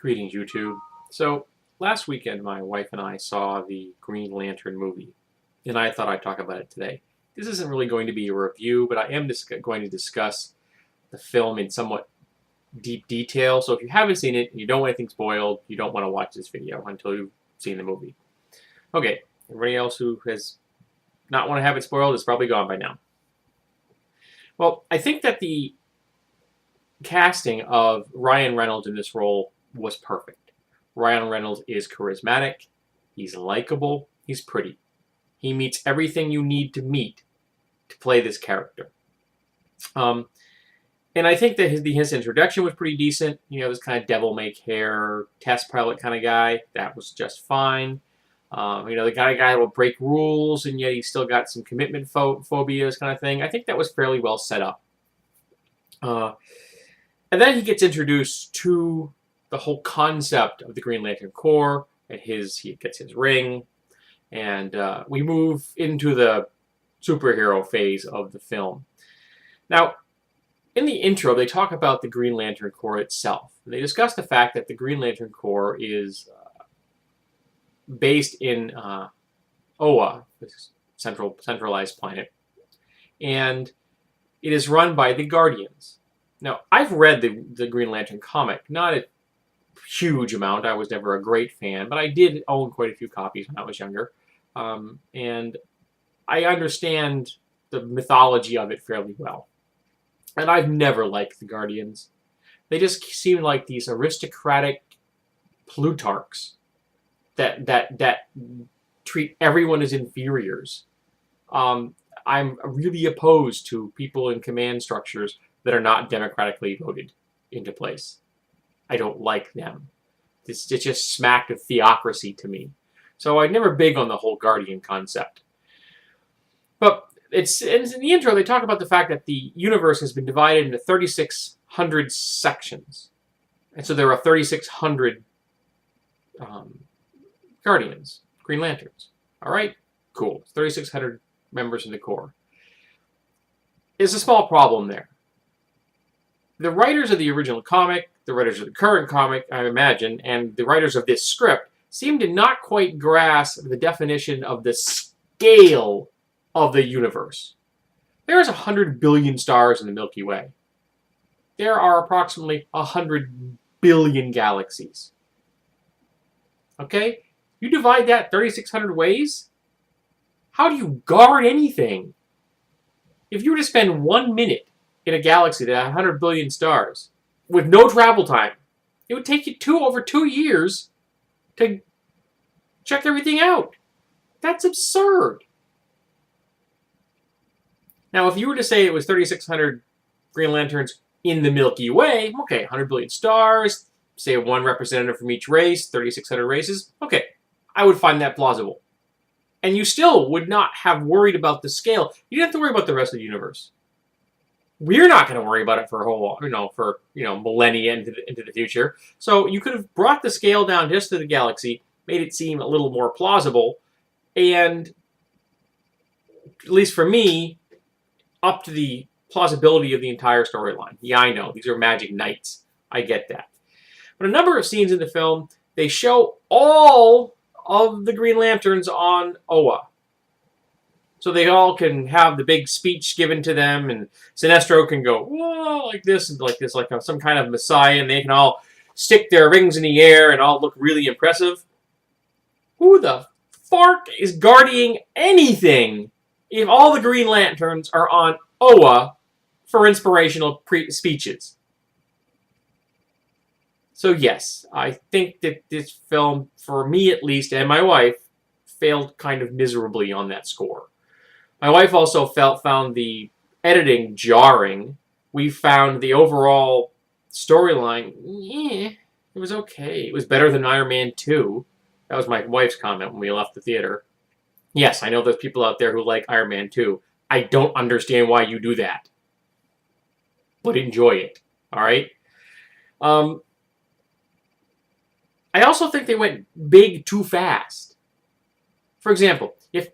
Greetings, YouTube. So, last weekend, my wife and I saw the Green Lantern movie, and I thought I'd talk about it today. This isn't really going to be a review, but I am going to discuss the film in somewhat deep detail. So, if you haven't seen it and you don't want anything spoiled, you don't want to watch this video until you've seen the movie. Okay, everybody else who has not want to have it spoiled is probably gone by now. Well, I think that the casting of Ryan Reynolds in this role was perfect. Ryan Reynolds is charismatic, he's likable, he's pretty. He meets everything you need to meet to play this character. And I think that his introduction was pretty decent. You know, this kind of devil-may-care test pilot kind of guy. That was just fine. The kind of guy that will break rules, and yet he's still got some commitment phobias kind of thing. I think that was fairly well set up. And then he gets introduced to the whole concept of the Green Lantern Corps, and he gets his ring, and we move into the superhero phase of the film. Now, in the intro, they talk about the Green Lantern Corps itself. They discuss the fact that the Green Lantern Corps is based in Oa, this centralized planet, and it is run by the Guardians. Now, I've read the Green Lantern comic, not a huge amount. I was never a great fan, but I did own quite a few copies when I was younger. And I understand the mythology of it fairly well. And I've never liked the Guardians. They just seem like these aristocratic plutarchs that treat everyone as inferiors. I'm really opposed to people in command structures that are not democratically voted into place. I don't like them. It's just smacked of theocracy to me. So I'm never big on the whole Guardian concept. But in the intro, they talk about the fact that the universe has been divided into 3,600 sections. And so there are 3,600 Guardians, Green Lanterns. All right? Cool. 3,600 members in the Corps. There's a small problem there. The writers of the original comic, the writers of the current comic, I imagine, and the writers of this script seem to not quite grasp the definition of the scale of the universe. There's 100 billion stars in the Milky Way. There are approximately 100 billion galaxies. Okay? You divide that 3,600 ways? How do you guard anything? If you were to spend 1 minute in a galaxy that had 100 billion stars with no travel time, it would take you over 2 years to check everything out. That's absurd. Now, if you were to say it was 3,600 Green Lanterns in the Milky Way, okay, 100 billion stars, say one representative from each race, 3,600 races, okay, I would find that plausible. And you still would not have worried about the scale. You didn't have to worry about the rest of the universe. We're not going to worry about it for a whole, millennia into the future. So you could have brought the scale down just to the galaxy, made it seem a little more plausible, and at least for me, up to the plausibility of the entire storyline. Yeah, I know, these are magic knights. I get that. But a number of scenes in the film, they show all of the Green Lanterns on Oa. So they all can have the big speech given to them, and Sinestro can go, whoa, like this, like some kind of messiah, and they can all stick their rings in the air and all look really impressive. Who the fark is guarding anything if all the Green Lanterns are on Oa for inspirational speeches? So yes, I think that this film, for me at least, and my wife, failed kind of miserably on that score. My wife also found the editing jarring. We found the overall storyline, it was okay. It was better than Iron Man 2. That was my wife's comment when we left the theater. Yes, I know there's people out there who like Iron Man 2. I don't understand why you do that. But enjoy it, all right? I also think they went big too fast. For example, if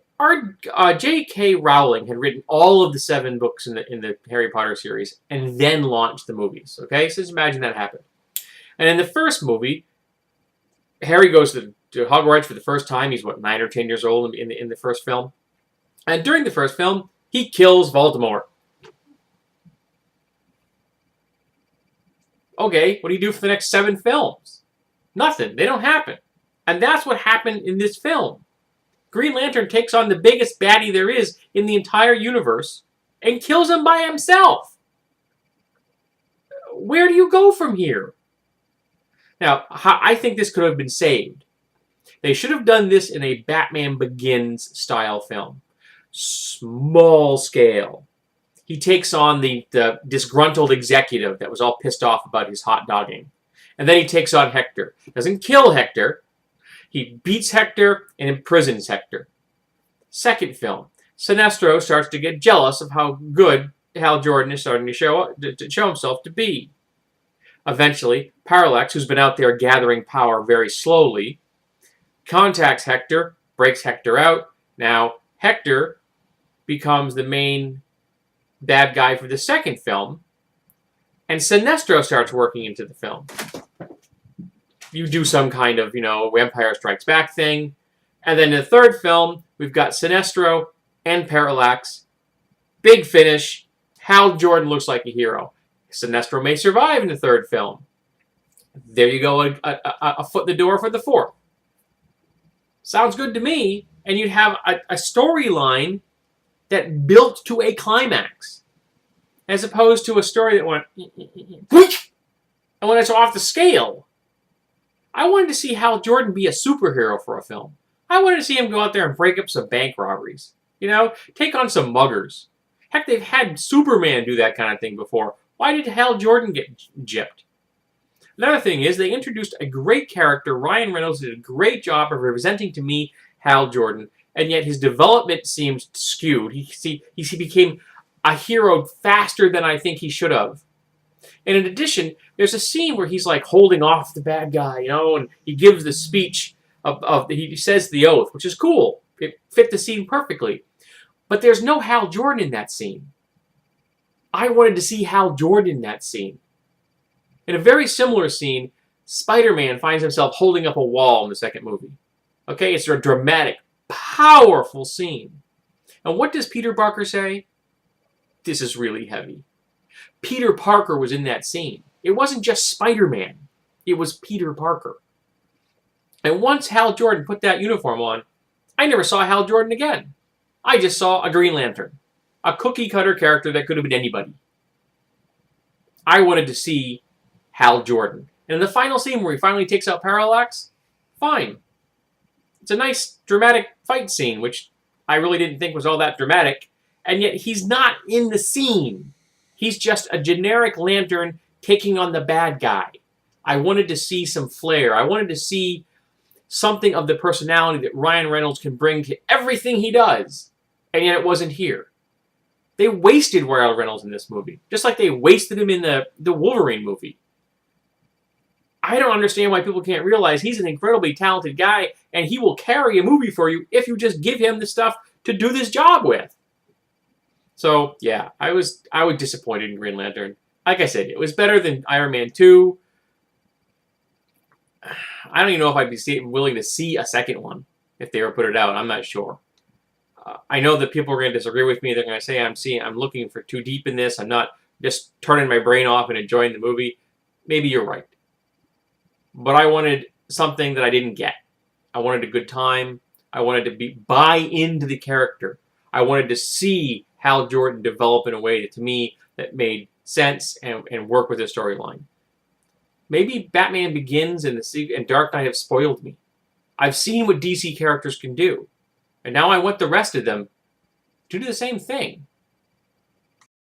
J.K. Rowling had written all of the 7 books in the Harry Potter series and then launched the movies, okay? So just imagine that happened. And in the first movie, Harry goes to Hogwarts for the first time. He's, what, 9 or 10 years old in the first film. And during the first film, he kills Voldemort. Okay, what do you do for the next 7 films? Nothing. They don't happen. And that's what happened in this film. Green Lantern takes on the biggest baddie there is in the entire universe and kills him by himself. Where do you go from here? Now, I think this could have been saved. They should have done this in a Batman Begins style film. Small scale. He takes on the disgruntled executive that was all pissed off about his hot dogging. And then he takes on Hector. Doesn't kill Hector. He beats Hector and imprisons Hector. Second film. Sinestro starts to get jealous of how good Hal Jordan is starting to show himself to be. Eventually, Parallax, who's been out there gathering power very slowly, contacts Hector, breaks Hector out. Now, Hector becomes the main bad guy for the second film, and Sinestro starts working into the film. You do some kind of, Empire Strikes Back thing. And then in the third film, we've got Sinestro and Parallax. Big finish. Hal Jordan looks like a hero. Sinestro may survive in the third film. There you go, a foot in the door for the fourth. Sounds good to me. And you'd have a storyline that built to a climax, as opposed to a story that went and when it's off the scale. I wanted to see Hal Jordan be a superhero for a film. I wanted to see him go out there and break up some bank robberies. Take on some muggers. Heck, they've had Superman do that kind of thing before. Why did Hal Jordan get gypped? Another thing is they introduced a great character. Ryan Reynolds did a great job of representing to me Hal Jordan, and yet his development seems skewed. He became a hero faster than I think he should have. And in addition, there's a scene where he's like holding off the bad guy, and he gives the speech he says the oath, which is cool. It fit the scene perfectly. But there's no Hal Jordan in that scene. I wanted to see Hal Jordan in that scene. In a very similar scene, Spider-Man finds himself holding up a wall in the second movie. Okay, it's a dramatic, powerful scene. And what does Peter Parker say? This is really heavy. Peter Parker was in that scene. It wasn't just Spider-Man. It was Peter Parker. And once Hal Jordan put that uniform on, I never saw Hal Jordan again. I just saw a Green Lantern. A cookie-cutter character that could have been anybody. I wanted to see Hal Jordan. And in the final scene where he finally takes out Parallax, fine. It's a nice, dramatic fight scene, which I really didn't think was all that dramatic. And yet he's not in the scene. He's just a generic Lantern taking on the bad guy. I wanted to see some flair. I wanted to see something of the personality that Ryan Reynolds can bring to everything he does. And yet it wasn't here. They wasted Ryan Reynolds in this movie. Just like they wasted him in the Wolverine movie. I don't understand why people can't realize he's an incredibly talented guy and he will carry a movie for you if you just give him the stuff to do this job with. So, yeah, I was disappointed in Green Lantern. Like I said, it was better than Iron Man 2. I don't even know if I'd be willing to see a second one if they ever put it out. I'm not sure. I know that people are going to disagree with me. They're going to say I'm looking for too deep in this. I'm not just turning my brain off and enjoying the movie. Maybe you're right. But I wanted something that I didn't get. I wanted a good time. I wanted to buy into the character. I wanted to see Hal Jordan develop in a way that, to me, that made sense and work with the storyline. Maybe Batman Begins and Dark Knight have spoiled me. I've seen what DC characters can do. And now I want the rest of them to do the same thing.